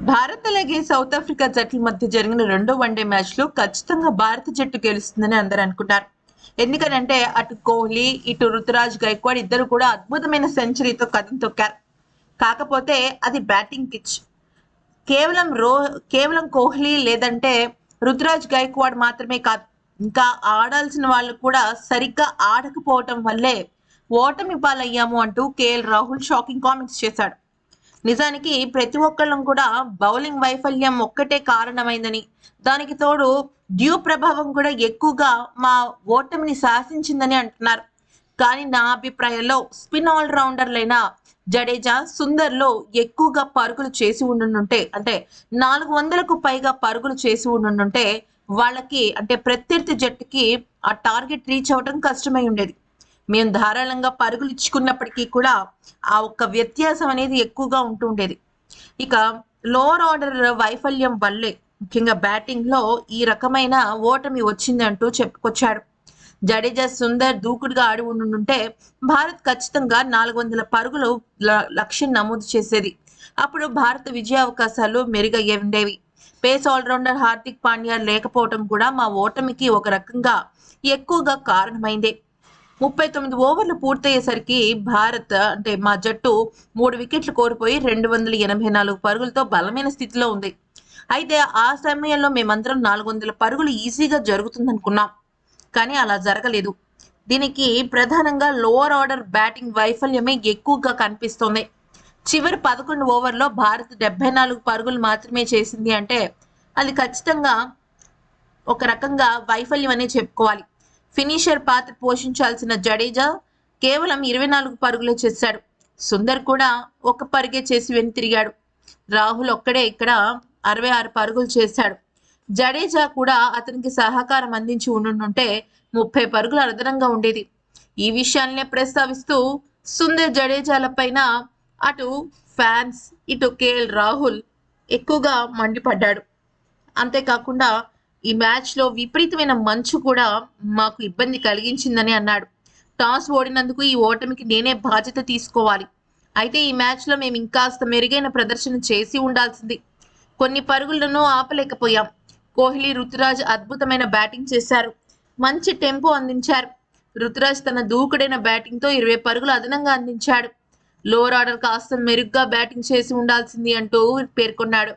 భారత్ అలాగే south Africa జట్ల మధ్య జరిగిన రెండో వన్డే మ్యాచ్ లో ఖచ్చితంగా భారత జట్టు గెలుస్తుందని అందరూ అనుకున్నారు. ఎందుకనంటే అటు కోహ్లీ ఇటు రుతురాజ్ గైక్వాడ్ ఇద్దరు కూడా అద్భుతమైన సెంచరీతో కథం తొక్కారు. కాకపోతే అది బ్యాటింగ్ పిచ్. కేవలం కేవలం కోహ్లీ లేదంటే రుతురాజ్ గైక్వాడ్ మాత్రమే కాదు, ఇంకా ఆడాల్సిన వాళ్ళు కూడా సరిగ్గా ఆడకపోవటం వల్లే ఓటమి పాలయ్యాము అంటూ కేఎల్ రాహుల్ షాకింగ్ కామెంట్స్ చేశాడు. నిజానికి ప్రతి ఒక్కళ్ళం కూడా బౌలింగ్ వైఫల్యం ఒక్కటే కారణమైందని, దానికి తోడు డ్యూ ప్రభావం కూడా ఎక్కువగా మా ఓటమిని శాసించిందని అంటున్నారు. కానీ నా అభిప్రాయంలో స్పిన్ ఆల్రౌండర్లైన జడేజా, సుందర్లో ఎక్కువగా పరుగులు చేసి ఉండుంటే, అంటే 400కు పైగా పరుగులు చేసి ఉండుంటే వాళ్ళకి, అంటే ప్రత్యర్థి జట్టుకి ఆ టార్గెట్ రీచ్ అవ్వడం కష్టమై ఉండేది. మేము ధారాళంగా పరుగులు ఇచ్చుకున్నప్పటికీ కూడా ఆ ఒక్క వ్యత్యాసం అనేది ఎక్కువగా ఉంటూ ఉండేది. ఇక లోవర్ ఆర్డర్ వైఫల్యం వల్లే ముఖ్యంగా బ్యాటింగ్ లో ఈ రకమైన ఓటమి వచ్చింది అంటూ చెప్పుకొచ్చాడు. జడేజా, సుందర్ దూకుడుగా ఆడి ఉండుంటే భారత్ ఖచ్చితంగా 400 పరుగులు లక్ష్యం నమోదు చేసేది. అప్పుడు భారత విజయ అవకాశాలు మెరుగయ్యే ఉండేవి. పేస్ ఆల్రౌండర్ హార్దిక్ పాండ్యా లేకపోవడం కూడా మా ఓటమికి ఒక రకంగా ఎక్కువగా కారణమైందే. 39 ఓవర్లు పూర్తయ్యేసరికి భారత్, అంటే మా జట్టు 3 వికెట్లు కోల్పోయి 284 పరుగులతో బలమైన స్థితిలో ఉంది. అయితే ఆ సమయంలో మేమందరం 400 పరుగులు ఈజీగా జరుగుతుందనుకున్నాం. కానీ అలా జరగలేదు. దీనికి ప్రధానంగా లోవర్ ఆర్డర్ బ్యాటింగ్ వైఫల్యమే ఎక్కువగా కనిపిస్తోంది. చివరి 11 ఓవర్లో భారత్ 74 పరుగులు మాత్రమే చేసింది అంటే అది ఖచ్చితంగా ఒక రకంగా వైఫల్యం అనే చెప్పుకోవాలి. ఫినిషర్ పాత్ర పోషించాల్సిన జడేజా కేవలం 24 పరుగులే చేశాడు. సుందర్ కూడా ఒక పరుగే చేసి వెనుతిరిగాడు. రాహుల్ ఒక్కడే ఇక్కడ 66 పరుగులు చేశాడు. జడేజా కూడా అతనికి సహకారం అందించి ఉండుంటే 30 పరుగులు అదనంగా ఉండేది. ఈ విషయాన్నే ప్రస్తావిస్తూ సుందర్, జడేజాల పైన అటు ఫ్యాన్స్ ఇటు కేఎల్ రాహుల్ ఎక్కువగా మండిపడ్డాడు. అంతేకాకుండా ఈ మ్యాచ్లో విపరీతమైన మంచు కూడా మాకు ఇబ్బంది కలిగించిందని అన్నాడు. టాస్ ఓడినందుకు ఈ ఓటమికి నేనే బాధ్యత తీసుకోవాలి. అయితే ఈ మ్యాచ్లో మేము ఇంకాస్త మెరుగైన ప్రదర్శన చేసి ఉండాల్సింది. కొన్ని పరుగులను ఆపలేకపోయాం. కోహ్లీ, రుతురాజ్ అద్భుతమైన బ్యాటింగ్ చేశారు. మంచి టెంపో అందించారు. రుతురాజ్ తన దూకుడైన బ్యాటింగ్తో 20 పరుగులు అదనంగా అందించాడు. లోవర్ ఆర్డర్ కాస్త మెరుగ్గా బ్యాటింగ్ చేసి ఉండాల్సింది అంటూ పేర్కొన్నాడు.